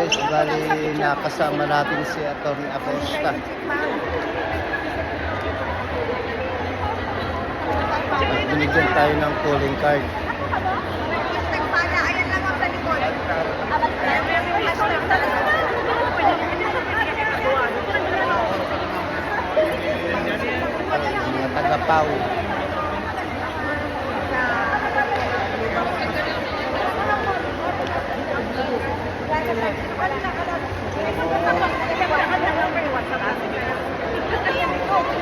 guys, bali nakasama natin si Atty. Acosta. At binigyan tayo ng calling card. Ayan lang ang sa likod. Mga taga-Pau.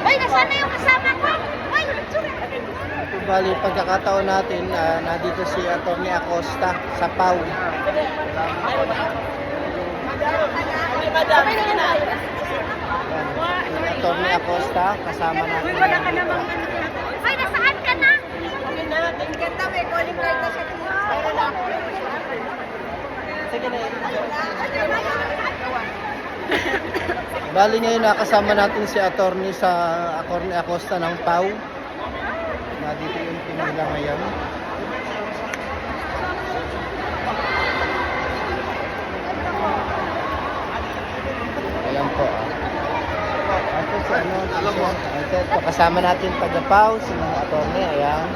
Ay, nasaan na yung kasama ko? Ay, Bali, pagkakataon natin, nandito si Atty. Acosta sa Pau. Yan, si Atty. Acosta, kasama natin. ay, nasaan ka na? Ganda, may calling card na siya. Bali ngayon nakasama natin si Atty. Acosta ng Pau. Dito yung pinila ngayon. Ayan po. Ito si ito, kasama natin taga Pau, si mga attorney. Ayan.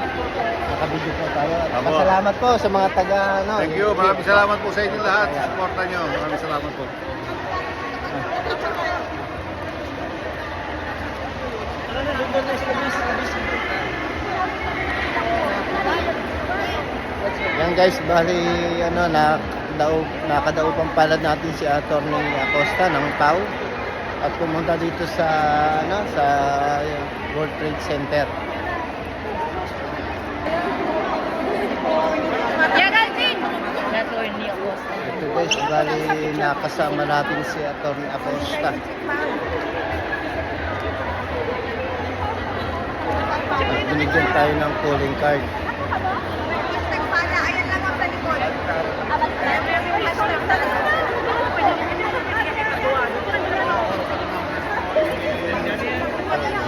Nakabidyo po tayo. Salamat po sa mga taga Thank you. Maraming salamat po sa inyo lahat. Suporta nyo. Maraming salamat po. Yan guys, bali nakadaupang palad natin si Atty. Acosta ng Pau at pumunta dito sa sa World Trade Center. Ito guys, bali nakasama natin si Atty. Acosta. At binigyan tayo ng calling card. Ayan lang ang sa likod.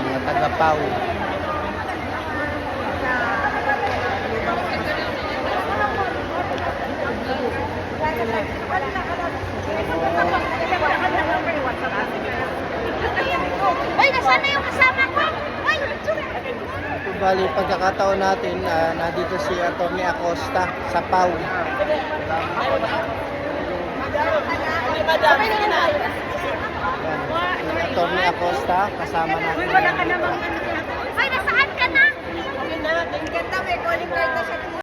Mga taga-Pau. Ay, nasaan na yung kasama ko? Ay, Bali, pagkakataon natin, nandito si Atty. Acosta sa Pau. Yan, si Atty. Acosta, kasama natin. ay, nasaan ka na? Ganda, may calling card na siya.